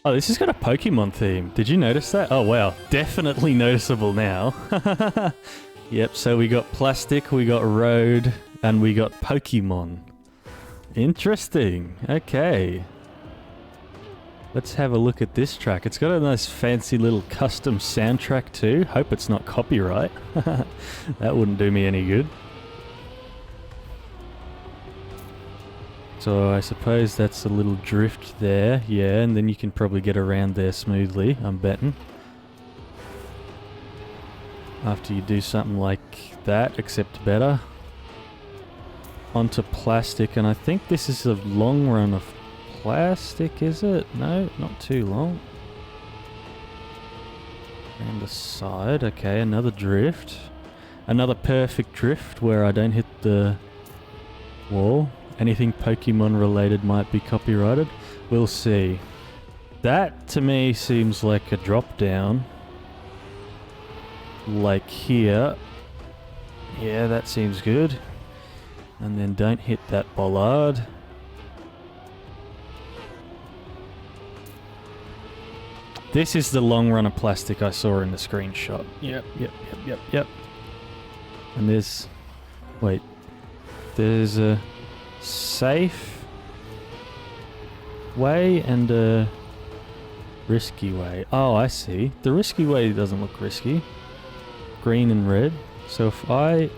Oh, this has got a Pokemon theme. Did you notice that? Oh, wow. Definitely noticeable now. Yep, so we got plastic, we got road, and we got Pokemon. Interesting. Okay. Let's have a look at this track. It's got a nice fancy little custom soundtrack too. Hope it's not copyright. That wouldn't do me any good. So I suppose that's a little drift there, yeah, and then you can probably get around there smoothly, I'm betting. After you do something like that, except better. Onto plastic, and I think this is a long run of plastic, is it? No, not too long. Around the side, okay, another drift. Another perfect drift where I don't hit the wall. Anything Pokemon related might be copyrighted. We'll see. That to me seems like a drop down. Like here. Yeah, that seems good. And then don't hit that bollard. This is the long run of plastic I saw in the screenshot. Yep. And there's... Wait. There's a safe way and a risky way. Oh, I see. The risky way doesn't look risky. Green and red. So if I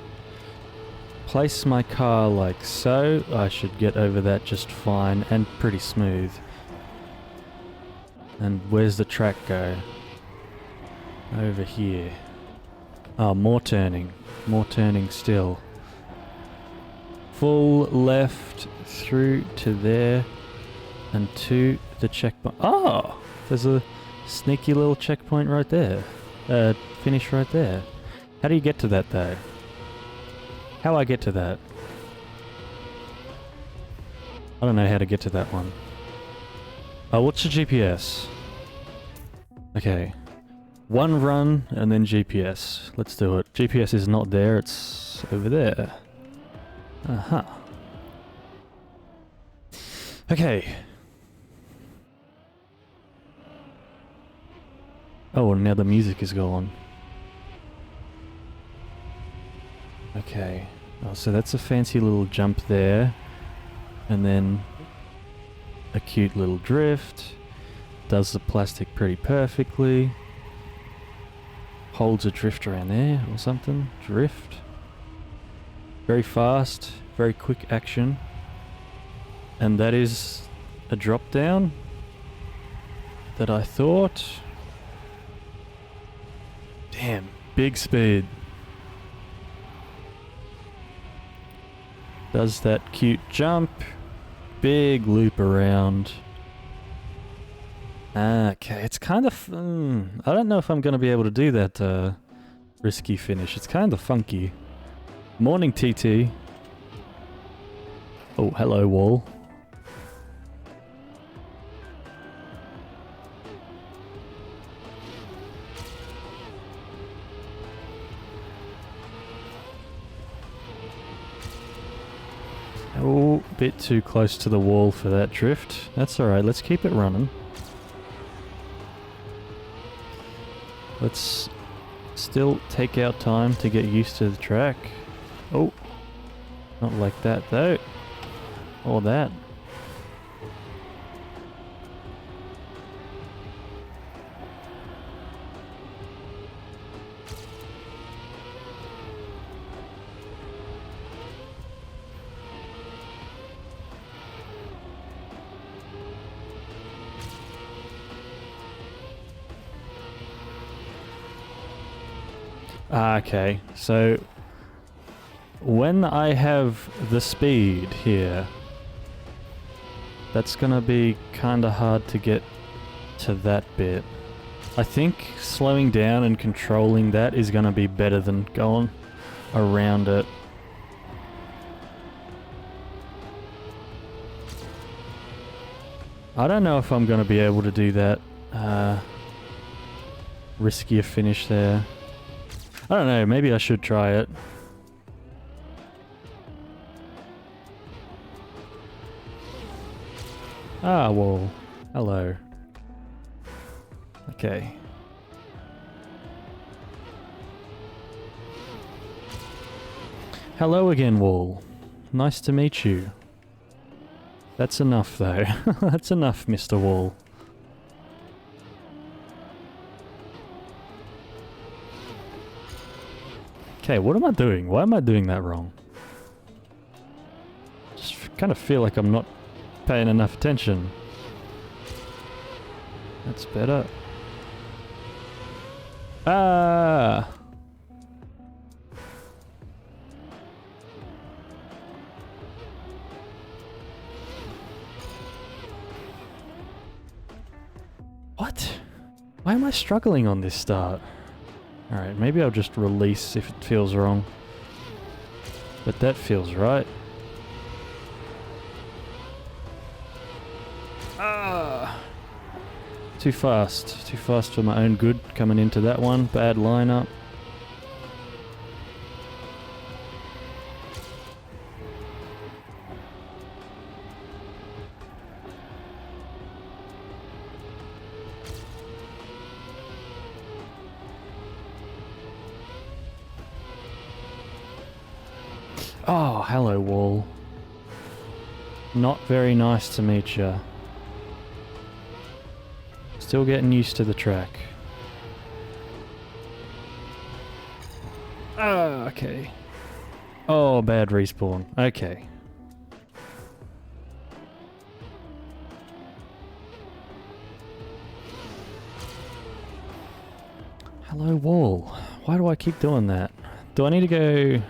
place my car like so, I should get over that just fine and pretty smooth. And where's the track go? Over here. Oh, more turning. More turning still. Full left through to there and to the checkpoint. Oh! There's a sneaky little checkpoint right there. Finish right there. How do you get to that though? How I get to that? I don't know how to get to that one. Oh, what's the GPS? Okay. One run and then GPS. Let's do it. GPS is not there, it's over there. Uh-huh. Okay. Oh, and now the music is gone. Okay. Oh, so that's a fancy little jump there. And then a cute little drift. Does the plastic pretty perfectly. Holds a drift around there or something. Drift. Very fast, very quick action. And that is a drop down that I thought. Damn, big speed. Does that cute jump. Big loop around. Okay, it's kind of... I don't know if I'm going to be able to do that risky finish. It's kind of funky. Morning, TT. Oh, hello, wall. Oh, bit too close to the wall for that drift. That's alright, let's keep it running. Let's still take our time to get used to the track. Oh, not like that though. Or that. Okay, so when I have the speed here, that's gonna be kinda hard to get to that bit. I think slowing down and controlling that is gonna be better than going around it. I don't know if I'm gonna be able to do that riskier finish there. I don't know, maybe I should try it. Ah, well, hello. Okay. Hello again, wall. Nice to meet you. That's enough, though. That's enough, Mr. Wall. Okay, what am I doing? Why am I doing that wrong? Just kind of feel like I'm not paying enough attention. That's better. Ah! What? Why am I struggling on this start? Alright, maybe I'll just release if it feels wrong. But that feels right. Ah! Too fast. Too fast for my own good coming into that one. Bad lineup. Oh, hello, wall. Not very nice to meet ya. Still getting used to the track. Oh, okay. Oh, bad respawn. Okay. Hello, wall. Why do I keep doing that? Do I need to go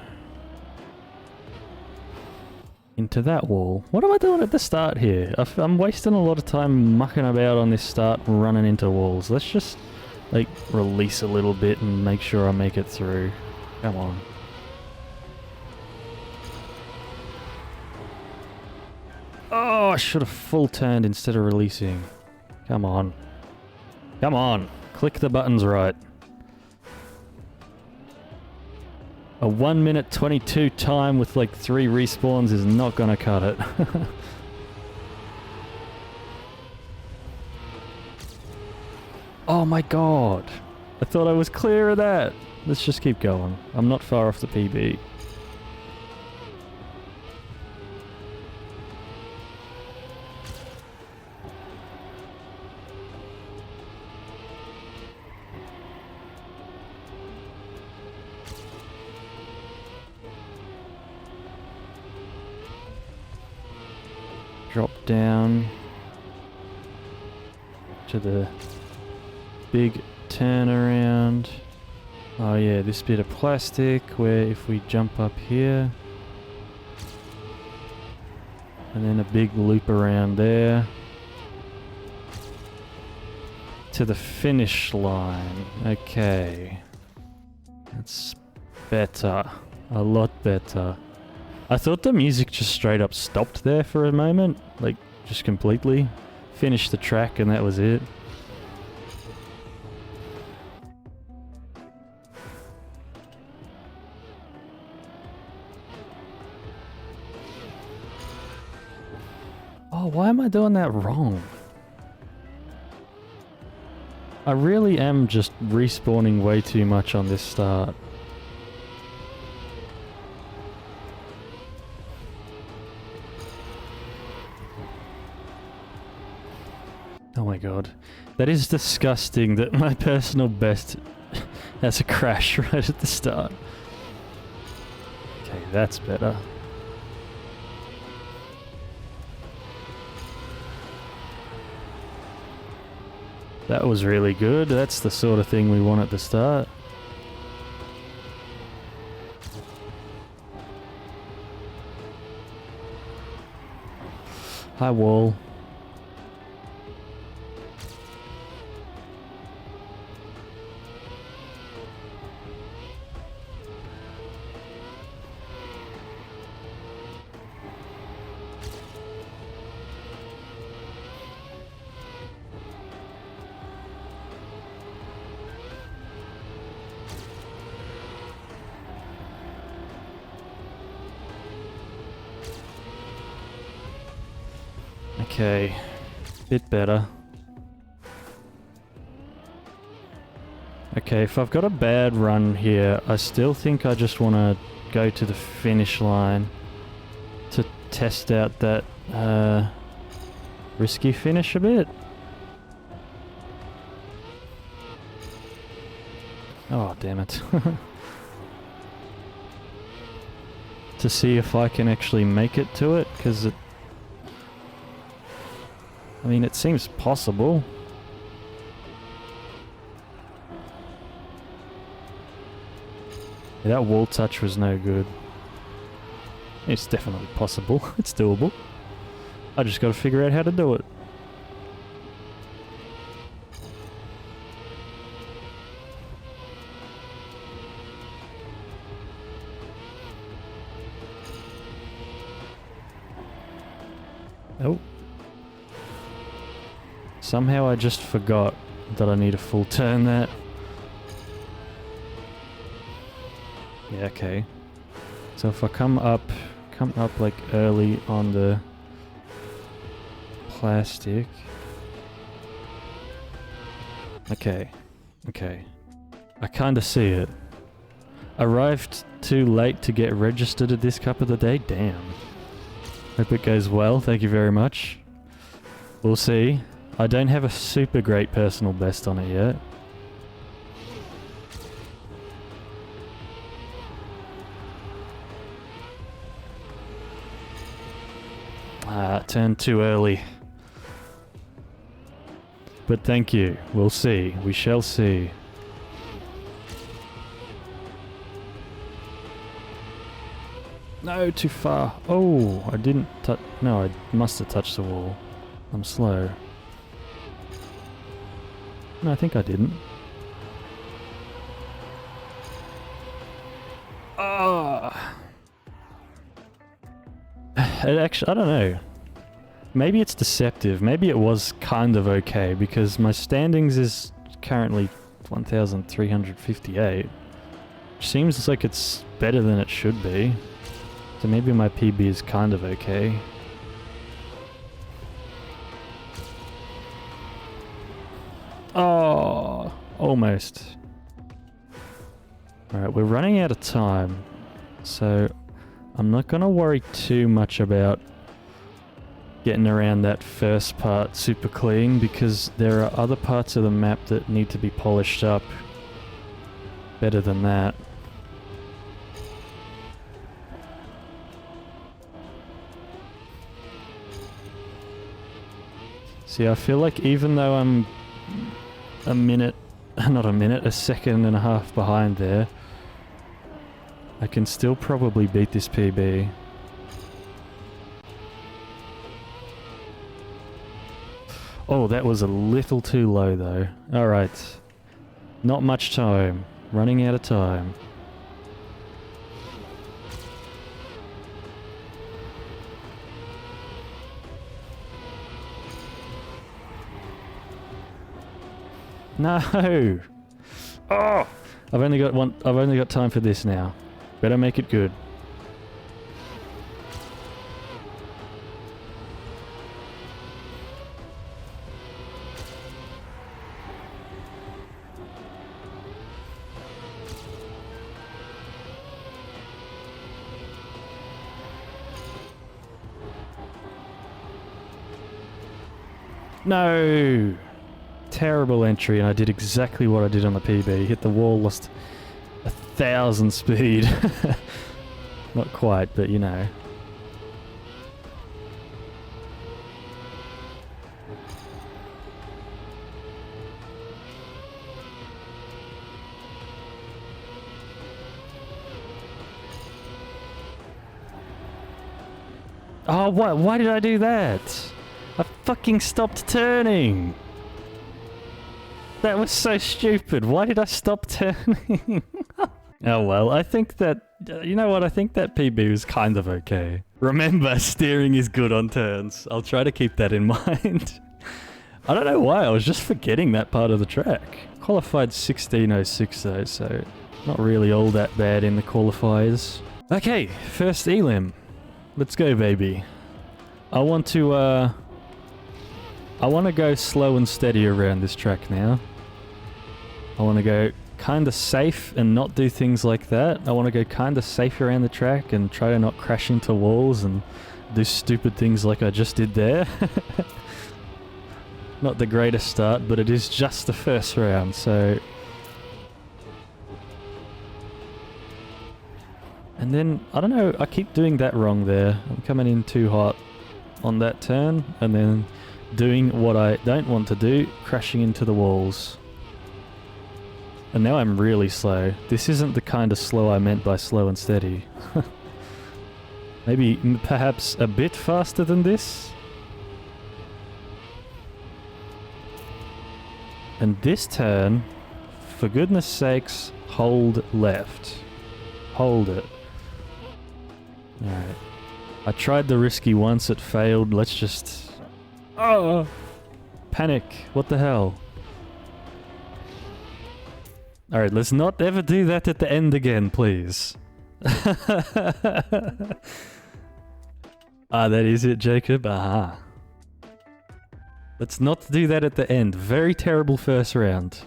into that wall? What am I doing at the start here? I'm wasting a lot of time mucking about on this start and running into walls. Let's just, like, release a little bit and make sure I make it through. Come on. Oh, I should have full turned instead of releasing. Come on. Come on. Click the buttons right. A 1 minute 22 time with like 3 respawns is not gonna cut it. Oh my god. I thought I was clear of that. Let's just keep going. I'm not far off the PB. Drop down to the big turnaround. Oh yeah, this bit of plastic where if we jump up here and then a big loop around there to the finish line. Okay, that's better, a lot better. I thought the music just straight up stopped there for a moment, like just completely. Finished the track and that was it. Oh, why am I doing that wrong? I really am just respawning way too much on this start. Oh my god. That is disgusting that my personal best has a crash right at the start. Okay, that's better. That was really good. That's the sort of thing we want at the start. Hi, wall. Okay, bit better. Okay, if I've got a bad run here, I still think I just want to go to the finish line to test out that risky finish a bit. Oh, damn it. To see if I can actually make it to it, because I mean, it seems possible. Yeah, that wall touch was no good. It's definitely possible. It's doable. I just got to figure out how to do it. Oh. Somehow I just forgot that I need a full turn that. Yeah, okay. So if I come up like early on the plastic. Okay. I kinda see it. Arrived too late to get registered at this cup of the day? Damn. Hope it goes well, thank you very much. We'll see. I don't have a super great personal best on it yet. Turned too early. But thank you. We'll see. We shall see. No, too far. Oh, I didn't touch... No, I must have touched the wall. I'm slow. No, I think I didn't. Ah. It actually... I don't know. Maybe it's deceptive. Maybe it was kind of okay, because my standings is currently 1,358. Which seems like it's better than it should be. So maybe my PB is kind of okay. Oh, almost. Alright, we're running out of time. So I'm not going to worry too much about getting around that first part super clean, because there are other parts of the map that need to be polished up better than that. See, I feel like even though I'm a second and a half behind there, I can still probably beat this PB. Oh, that was a little too low though. Alright. Not much time. Running out of time. No! Oh! I've only got time for this now. Better make it good. No! Terrible entry, and I did exactly what I did on the PB. Hit the wall, lost 1,000 speed. Not quite, but you know. Oh, what? Why did I do that? I fucking stopped turning! That was so stupid. Why did I stop turning? Oh well, I think that... you know what? I think that PB was kind of okay. Remember, steering is good on turns. I'll try to keep that in mind. I don't know why, I was just forgetting that part of the track. Qualified 16:06 though, so not really all that bad in the qualifiers. Okay, first elim. Let's go, baby. I want to go slow and steady around this track now. I want to go kind of safe and not do things like that. I want to go kind of safe around the track and try to not crash into walls and do stupid things like I just did there. Not the greatest start, but it is just the first round, so... And then, I don't know, I keep doing that wrong there. I'm coming in too hot on that turn, and then doing what I don't want to do, crashing into the walls. And now I'm really slow. This isn't the kind of slow I meant by slow and steady. Maybe, perhaps a bit faster than this? And this turn, for goodness sakes, hold left. Hold it. Alright. I tried the risky once, it failed. Let's just... Oh! Panic. What the hell? Alright, let's not ever do that at the end again, please. Ah, that is it, Jacob? Aha. Let's not do that at the end. Very terrible first round.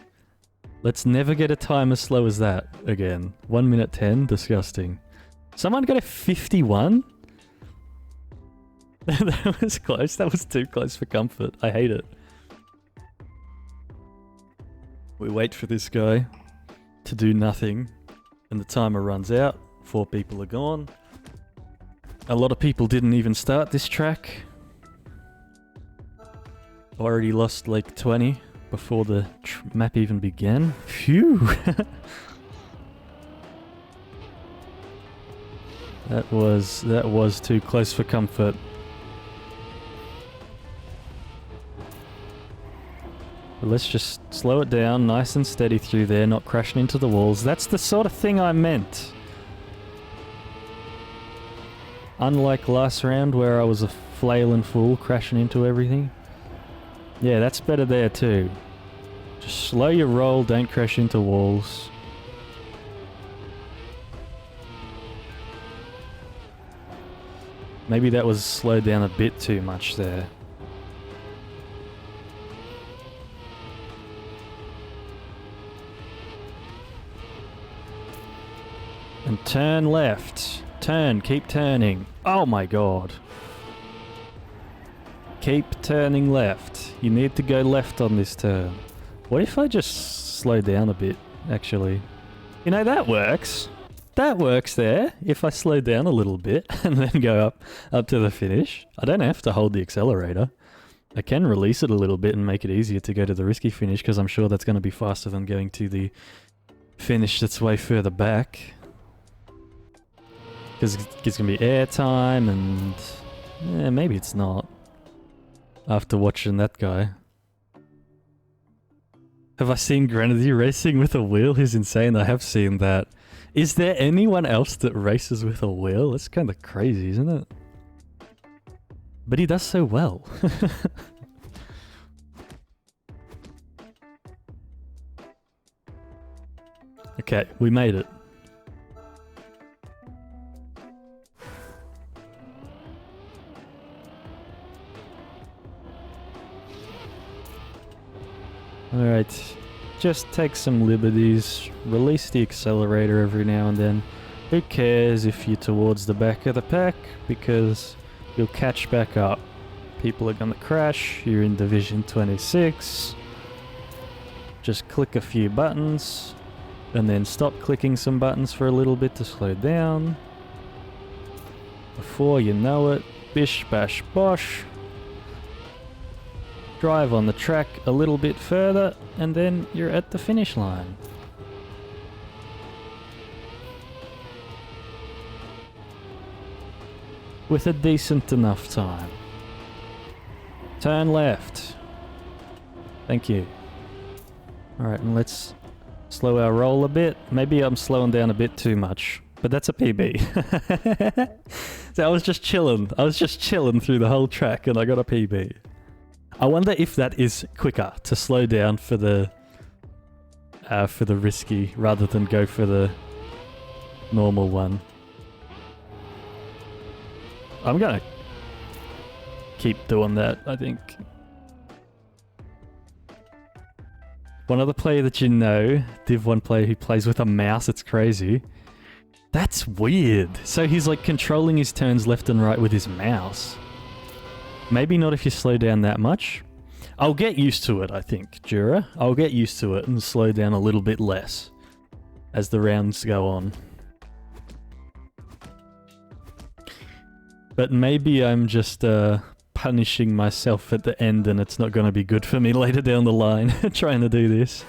Let's never get a time as slow as that again. 1 minute 10? Disgusting. Someone got a 51? That was close. That was too close for comfort. I hate it. We wait for this guy to do nothing, and the timer runs out. 4 people are gone. A lot of people didn't even start this track. Already lost like 20 before the map even began. Phew! That was too close for comfort. But let's just slow it down, nice and steady through there, not crashing into the walls. That's the sort of thing I meant. Unlike last round where I was a flailing fool crashing into everything. Yeah, that's better there too. Just slow your roll, don't crash into walls. Maybe that was slowed down a bit too much there. And turn left. Turn, keep turning. Oh my god. Keep turning left. You need to go left on this turn. What if I just slow down a bit, actually? You know, that works. That works there, if I slow down a little bit and then go up to the finish. I don't have to hold the accelerator. I can release it a little bit and make it easier to go to the risky finish, because I'm sure that's going to be faster than going to the finish that's way further back. Because it's going to be air time and... yeah, maybe it's not. After watching that guy. Have I seen Grenadier racing with a wheel? He's insane. I have seen that. Is there anyone else that races with a wheel? That's kind of crazy, isn't it? But he does so well. Okay, we made it. Alright, just take some liberties, release the accelerator every now and then. Who cares if you're towards the back of the pack, because you'll catch back up. People are gonna crash, you're in Division 26. Just click a few buttons, and then stop clicking some buttons for a little bit to slow down. Before you know it, bish bash bosh. Drive on the track a little bit further, and then you're at the finish line. With a decent enough time. Turn left. Thank you. Alright, and let's slow our roll a bit. Maybe I'm slowing down a bit too much, but that's a PB. So I was just chilling. I was just chilling through the whole track, and I got a PB. I wonder if that is quicker to slow down for the risky rather than go for the normal one. I'm gonna keep doing that, I think. One other player that you know, Div 1 player who plays with a mouse, it's crazy. That's weird. So he's like controlling his turns left and right with his mouse. Maybe not if you slow down that much. I'll get used to it, I think, Jura. I'll get used to it and slow down a little bit less as the rounds go on. But maybe I'm just punishing myself at the end and it's not going to be good for me later down the line trying to do this.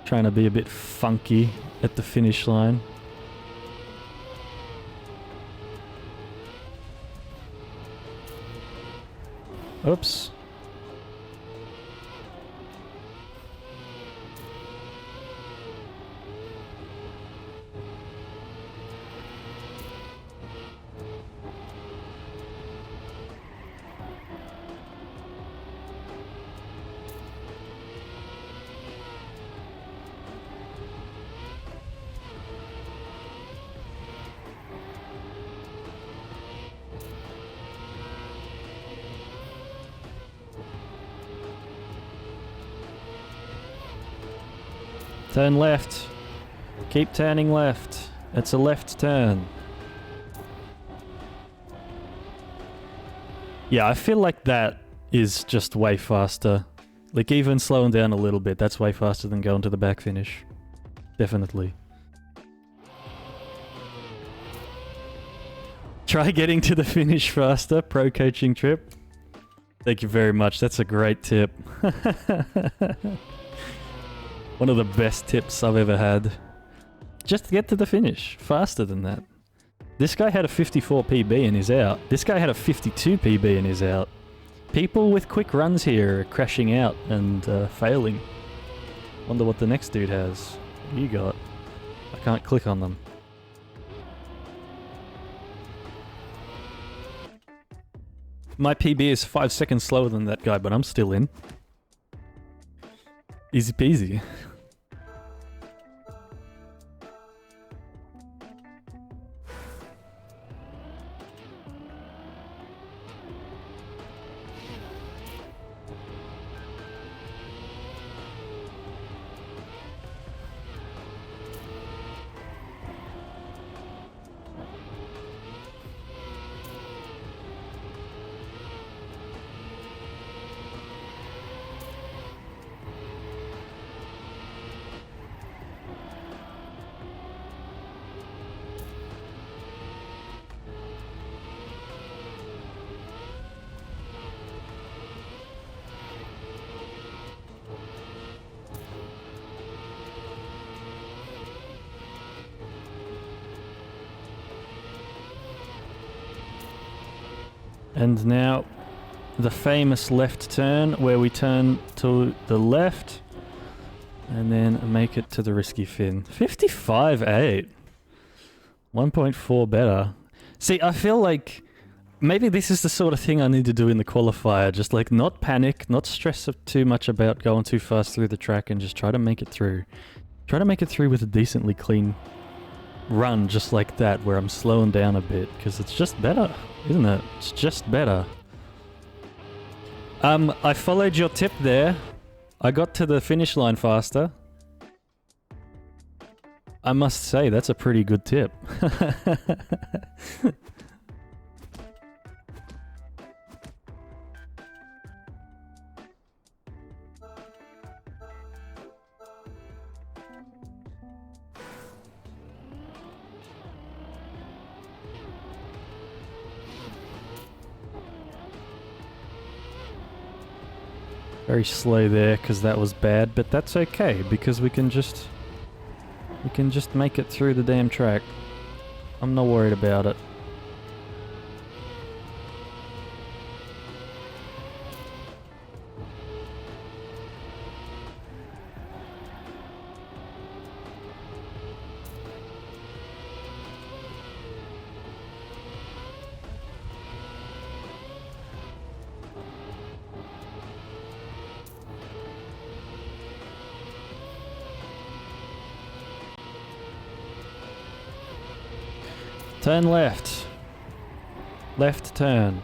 Trying to be a bit funky at the finish line. Oops. Turn left. Keep turning left. It's a left turn. Yeah, I feel like that is just way faster. Like even slowing down a little bit, that's way faster than going to the back finish. Definitely. Try getting to the finish faster. Pro coaching trip. Thank you very much. That's a great tip. One of the best tips I've ever had. Just get to the finish. Faster than that. This guy had a 54 PB and is out. This guy had a 52 PB and is out. People with quick runs here are crashing out and failing. Wonder what the next dude has. What do you got? I can't click on them. My PB is 5 seconds slower than that guy, but I'm still in. Easy peasy. And now, the famous left turn, where we turn to the left, and then make it to the risky fin. 55.8. 1.4 better. See, I feel like maybe this is the sort of thing I need to do in the qualifier. Just like not panic, not stress too much about going too fast through the track, and just try to make it through. Try to make it through with a decently clean run, just like that, where I'm slowing down a bit, because it's just better. Isn't it? It's just better. I followed your tip there. I got to the finish line faster. I must say, that's a pretty good tip. Very slow there because that was bad, but that's okay because we can just make it through the damn track. I'm not worried about it. Turn left. Left turn.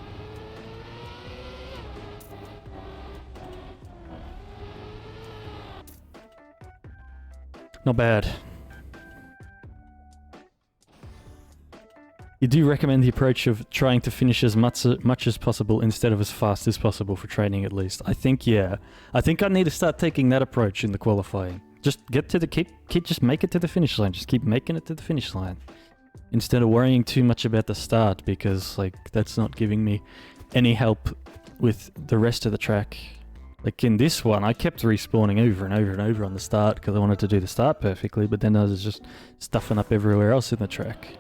Not bad. You do recommend the approach of trying to finish as much as possible instead of as fast as possible for training, at least. I think, yeah. I think I need to start taking that approach in the qualifying. Just get to the just make it to the finish line. Just keep making it to the finish line instead of worrying too much about the start, because like that's not giving me any help with the rest of the track. Like in this one, I kept respawning over and over and over on the start because I wanted to do the start perfectly, but then I was just stuffing up everywhere else in the track.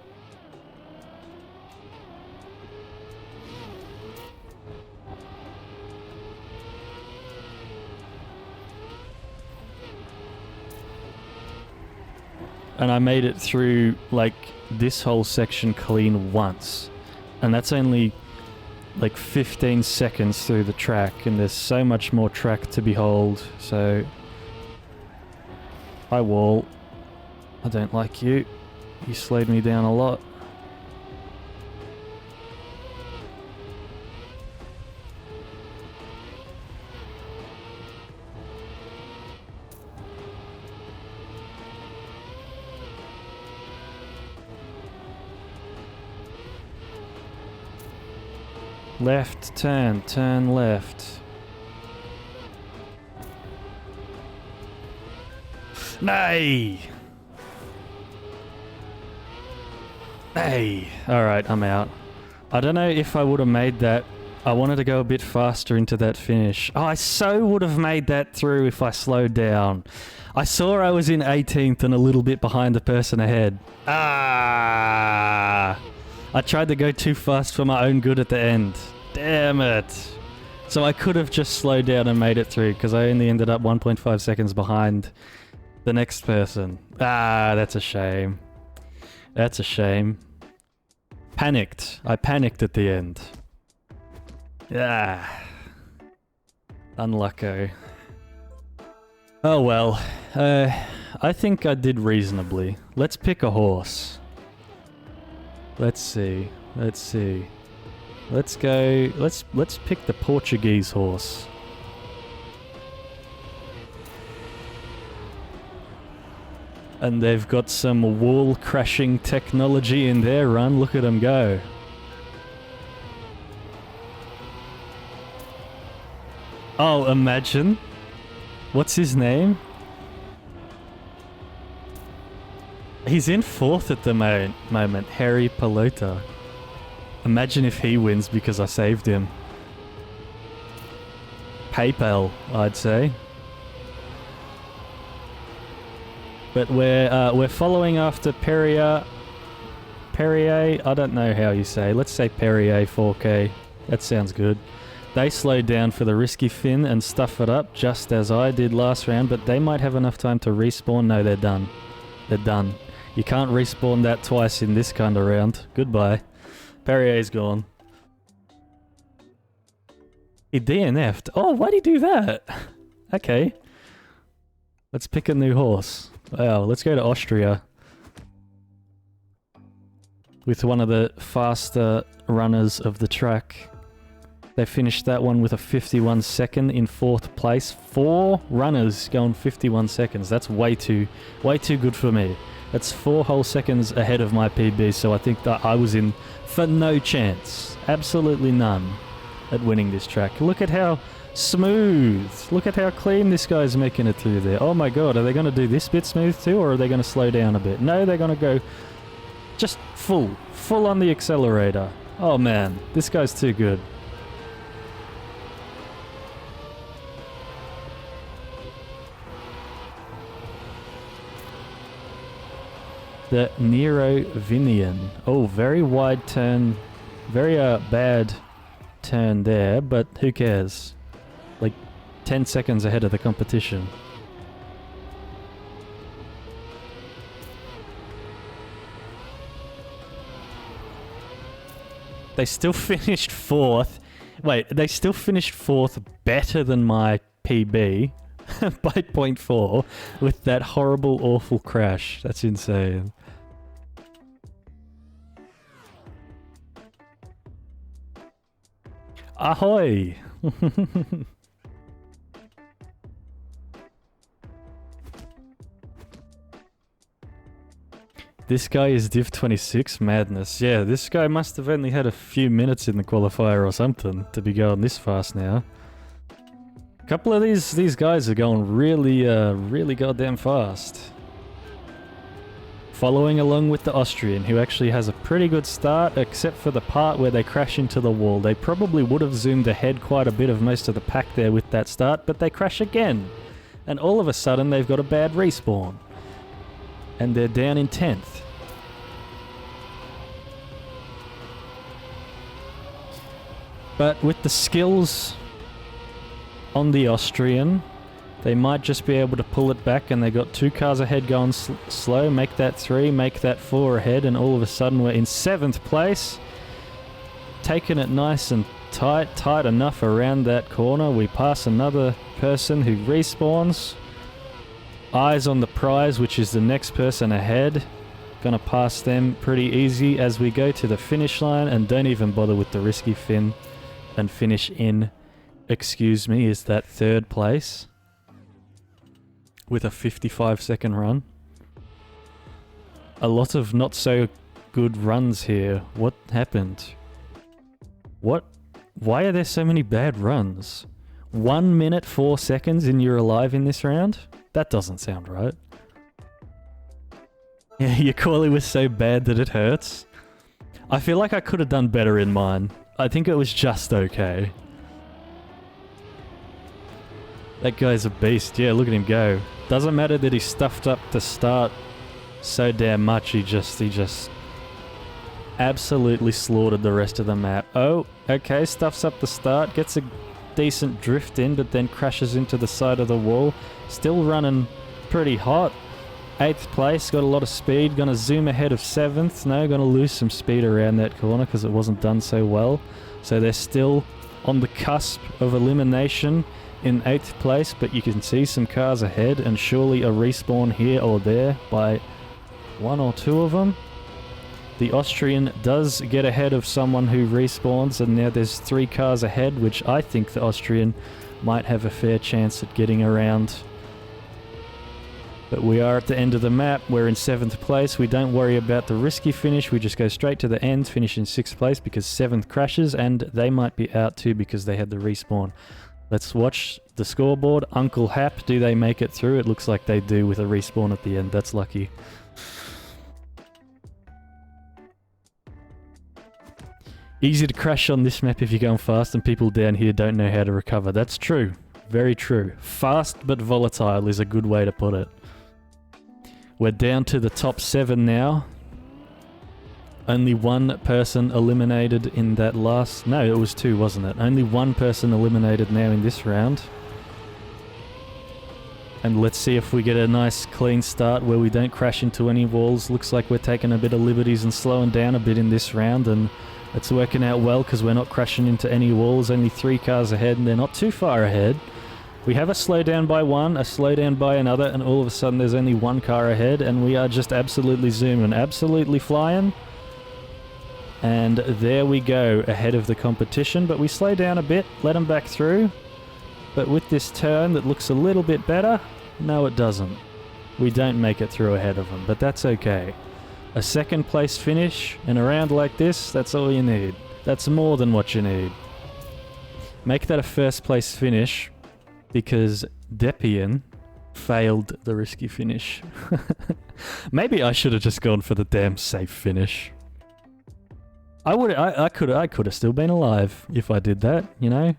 And I made it through, like, this whole section clean once. And that's only, like, 15 seconds through the track, and there's so much more track to behold, so... Hi, Wall. I don't like you. You slowed me down a lot. Left, turn left. Nay! Hey! Alright, I'm out. I don't know if I would have made that. I wanted to go a bit faster into that finish. Oh, I so would have made that through if I slowed down. I saw I was in 18th and a little bit behind the person ahead. Ah! I tried to go too fast for my own good at the end. Damn it. So I could have just slowed down and made it through, because I only ended up 1.5 seconds behind the next person. Ah, that's a shame. That's a shame. Panicked. I panicked at the end. Ah. Unlucky. Oh well. I think I did reasonably. Let's pick a horse. Let's see. Let's see. Let's go... Let's pick the Portuguese horse. And they've got some wall crashing technology in their run. Look at them go. Oh, imagine. What's his name? He's in 4th at the moment, Harry Pelota. Imagine if he wins because I saved him. PayPal, I'd say. But we're following after Perrier, I don't know how you say. Let's say Perrier 4K. That sounds good. They slowed down for the risky fin and stuff it up just as I did last round, but they might have enough time to respawn. No, they're done. They're done. You can't respawn that twice in this kind of round. Goodbye. Perrier's gone. He DNF'd. Oh, why'd he do that? Okay. Let's pick a new horse. Wow, let's go to Austria. With one of the faster runners of the track. They finished that one with a 51 second in 4th place. 4 runners going 51 seconds. That's way too good for me. That's 4 whole seconds ahead of my PB, so I think that I was in for no chance. Absolutely none at winning this track. Look at how smooth. Look at how clean this guy's making it through there. Oh my god, are they going to do this bit smooth too, or are they going to slow down a bit? No, they're going to go just full on the accelerator. Oh man, this guy's too good. The Nerovinian. Oh, very wide turn. Very bad turn there, but who cares? Like 10 seconds ahead of the competition. They still finished 4th. Wait, they still finished 4th better than my PB by 0.4 with that horrible, awful crash. That's insane. Ahoy! This guy is Div 26 madness. Yeah, this guy must have only had a few minutes in the qualifier or something to be going this fast now. A couple of these guys are going really goddamn fast. Following along with the Austrian, who actually has a pretty good start, except for the part where they crash into the wall. They probably would have zoomed ahead quite a bit of most of the pack there with that start, but they crash again. And all of a sudden, they've got a bad respawn. And they're down in 10th. But with the skills on the Austrian, they might just be able to pull it back, and they got 2 cars ahead going slow. Make that 3, make that 4 ahead, and all of a sudden we're in 7th place. Taking it nice and tight enough around that corner. We pass another person who respawns. Eyes on the prize, which is the next person ahead. Gonna pass them pretty easy as we go to the finish line, and don't even bother with the risky fin and finish in, excuse me, is that 3rd place with a 55-second run. A lot of not so good runs here. What happened? What? Why are there so many bad runs? 1 minute 4 seconds and you're alive in this round? That doesn't sound right. Yeah, your quali was so bad that it hurts. I feel like I could have done better in mine. I think it was just okay. That guy's a beast. Yeah, look at him go. Doesn't matter that he stuffed up the start so damn much. He just absolutely slaughtered the rest of the map. Oh, okay, stuffs up the start, gets a decent drift in, but then crashes into the side of the wall. Still running pretty hot. 8th place, got a lot of speed. Gonna zoom ahead of 7th. No, gonna lose some speed around that corner because it wasn't done so well. So they're still on the cusp of elimination in 8th place, but you can see some cars ahead and surely a respawn here or there by 1 or 2 of them. The Austrian does get ahead of someone who respawns, and now there's 3 cars ahead, which I think the Austrian might have a fair chance at getting around. But we are at the end of the map. We're in 7th place. We don't worry about the risky finish. We just go straight to the end, finish in 6th place because 7th crashes, and they might be out too because they had the respawn. Let's watch the scoreboard. Uncle Hap, do they make it through? It looks like they do with a respawn at the end. That's lucky. Easy to crash on this map if you're going fast, and people down here don't know how to recover. That's true. Very true. Fast but volatile is a good way to put it. We're down to the top 7 now. Only 1 person eliminated in that last... No, it was 2, wasn't it? Only 1 person eliminated now in this round. And let's see if we get a nice clean start where we don't crash into any walls. Looks like we're taking a bit of liberties and slowing down a bit in this round, and it's working out well because we're not crashing into any walls. Only 3 cars ahead, and they're not too far ahead. We have a slowdown by one, a slowdown by another, and all of a sudden there's only 1 car ahead, and we are just absolutely zooming, absolutely flying. And there we go, ahead of the competition, but we slow down a bit, let them back through. But with this turn that looks a little bit better, no it doesn't. We don't make it through ahead of them, but that's okay. A 2nd place finish in a round like this, that's all you need. That's more than what you need. Make that a 1st place finish, because Depian failed the risky finish. Maybe I should have just gone for the damn safe finish. I could have still been alive if I did that, you know?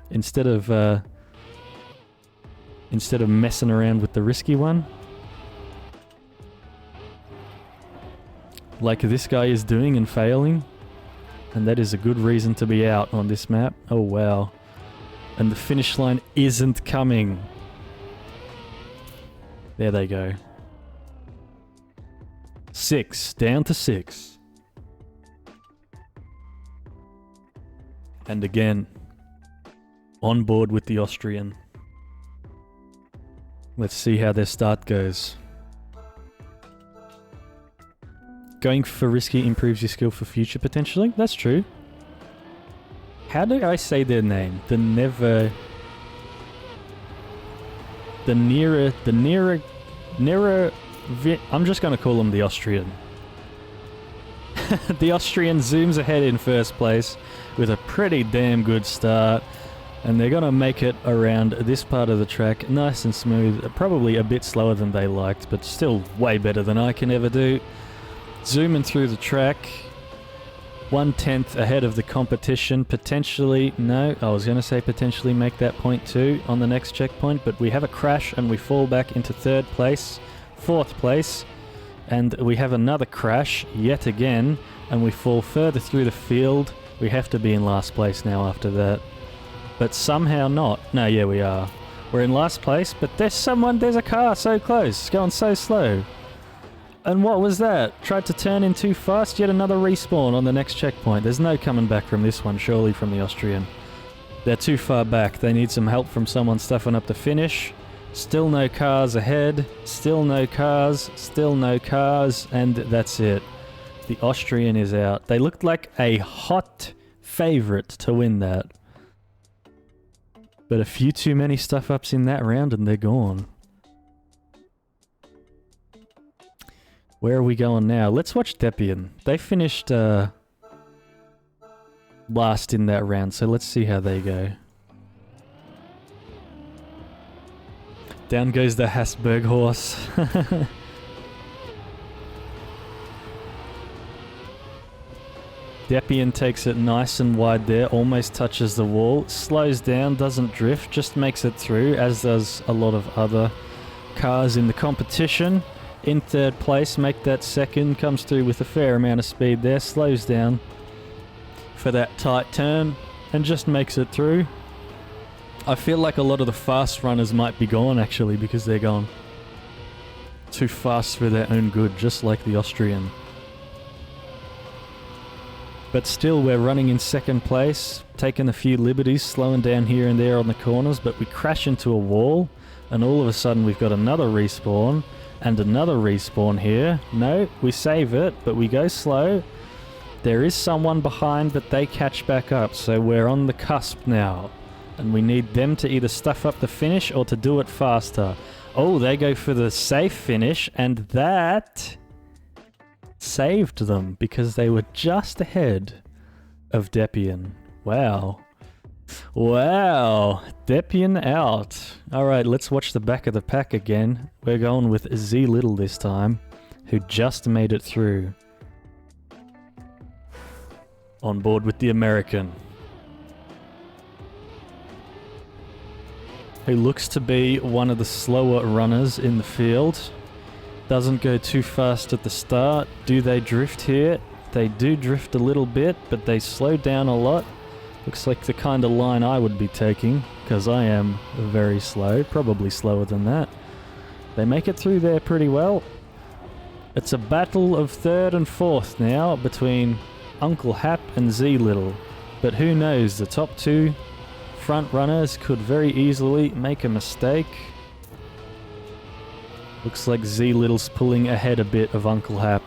Instead of messing around with the risky one. Like this guy is doing and failing. And that is a good reason to be out on this map. Oh wow. And the finish line isn't coming. There they go. 6, down to 6. And again, on board with the Austrian. Let's see how their start goes. Going for risky improves your skill for future potentially. That's true. How do I say their name? I'm just going to call them the Austrian. The Austrian zooms ahead in first place with a pretty damn good start. And they're going to make it around this part of the track nice and smooth. Probably a bit slower than they liked, but still way better than I can ever do. Zooming through the track. 1/10 ahead of the competition. Potentially, no, I was going to say potentially make that point too on the next checkpoint, but we have a crash and we fall back into 3rd place, 4th place, and we have another crash yet again, and we fall further through the field. We have to be in last place now after that. But somehow not. No, yeah, we are. We're in last place, but there's a car so close, going so slow. And what was that? Tried to turn in too fast, yet another respawn on the next checkpoint. There's no coming back from this one, surely, from the Austrian. They're too far back. They need some help from someone stuffing up the finish. Still no cars ahead. Still no cars. Still no cars. And that's it. The Austrian is out. They looked like a hot favourite to win that. But a few too many stuff-ups in that round and they're gone. Where are we going now? Let's watch Depian. They finished last in that round, so let's see how they go. Down goes the Hasberg horse. Depian takes it nice and wide there, almost touches the wall, slows down, doesn't drift, just makes it through, as does a lot of other cars in the competition. In 3rd place, make that 2nd, comes through with a fair amount of speed there, slows down for that tight turn, and just makes it through. I feel like a lot of the fast runners might be gone actually, because they're gone too fast for their own good, just like the Austrian. But still, we're running in 2nd place, taking a few liberties, slowing down here and there on the corners, but we crash into a wall, and all of a sudden we've got another respawn, and another respawn here. No, we save it, but we go slow. There is someone behind, but they catch back up, so we're on the cusp now. And we need them to either stuff up the finish or to do it faster. Oh, they go for the safe finish, and that saved them because they were just ahead of Depian. Wow. Wow, Depian out. Alright, let's watch the back of the pack again. We're going with Z Little this time, who just made it through. On board with the American, who looks to be one of the slower runners in the field. Doesn't go too fast at the start. Do they drift here? They do drift a little bit, but they slow down a lot. Looks like the kind of line I would be taking, because I am very slow, probably slower than that. They make it through there pretty well. It's a battle of 3rd and 4th now between Uncle Hap and Z Little, but who knows, the top 2 front runners could very easily make a mistake. Looks like Z Little's pulling ahead a bit of Uncle Hap.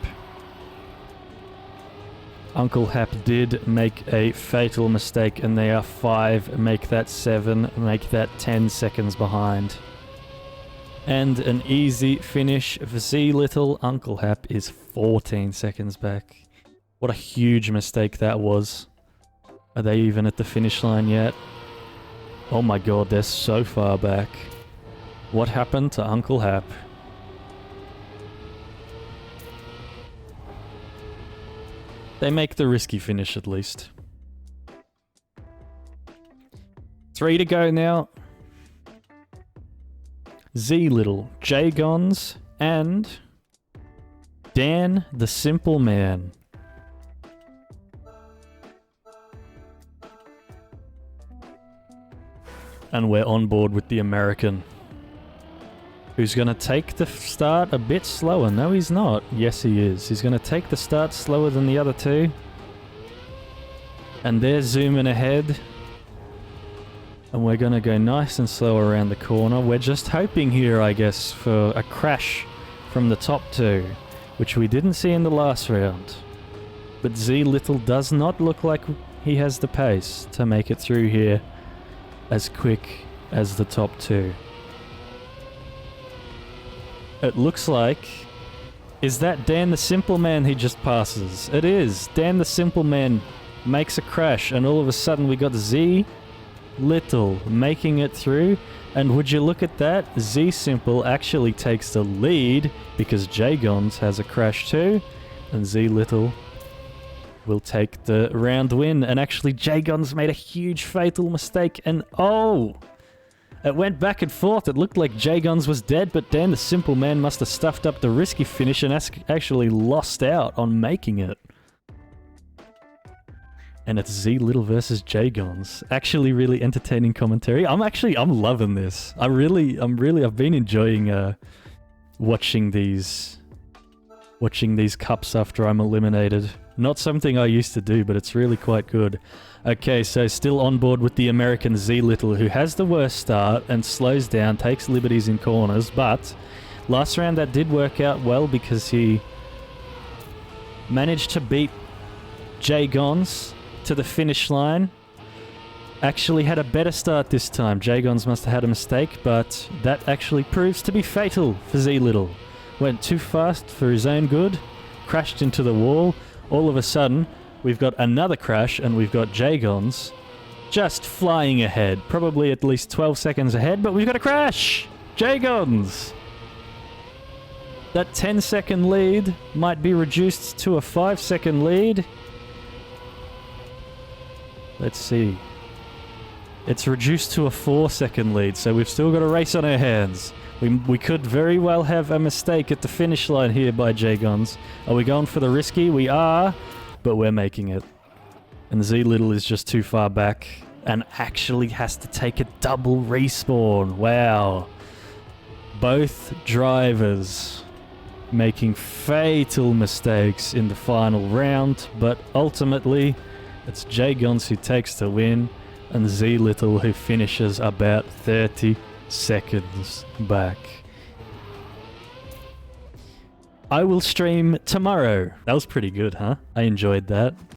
Uncle Hap did make a fatal mistake, and they are 5, make that 7, make that 10 seconds behind. And an easy finish for Z Little. Uncle Hap is 14 seconds back. What a huge mistake that was. Are they even at the finish line yet? Oh my god, they're so far back. What happened to Uncle Hap? They make the risky finish at least. 3 to go now. Z Little, J-Gons, and Dan the Simple Man. And we're on board with the American, who's going to take the start a bit slower. No, he's not. Yes, he is. He's going to take the start slower than the other 2. And they're zooming ahead. And we're going to go nice and slow around the corner. We're just hoping here, I guess, for a crash from the top 2, which we didn't see in the last round. But Z Little does not look like he has the pace to make it through here as quick as the top 2. It looks like Is that Dan the Simple Man he just passes? It is. Dan the Simple Man makes a crash, and all of a sudden we got Z Little making it through. And would you look at that? Z Simple actually takes the lead because Jagons has a crash too, and Z Little will take the round win. And actually Jagons made a huge fatal mistake, and oh! It went back and forth. It looked like Jagons was dead, but Dan the Simple Man must have stuffed up the risky finish and actually lost out on making it. And it's Z Little versus Jagons. Actually really entertaining commentary. I'm loving this. I've been enjoying watching these cups after I'm eliminated. Not something I used to do, but it's really quite good. Okay, so still on board with the American Z Little, who has the worst start and slows down, takes liberties in corners, but last round that did work out well because he managed to beat Jagons to the finish line. Actually had a better start this time. Jagons must have had a mistake, but that actually proves to be fatal for Z Little. Went too fast for his own good, crashed into the wall. All of a sudden, we've got another crash, and we've got Jagons just flying ahead. Probably at least 12 seconds ahead, but we've got a crash! Jagons! That 10-second lead might be reduced to a 5-second lead. Let's see. It's reduced to a 4-second lead, so we've still got a race on our hands. We could very well have a mistake at the finish line here by Jagons. Are we going for the risky? We are, but we're making it. And Z Little is just too far back and actually has to take a double respawn. Wow. Both drivers making fatal mistakes in the final round, but ultimately it's Jagons who takes the win and Z Little who finishes about 30 seconds back. I will stream tomorrow. That was pretty good, huh? I enjoyed that.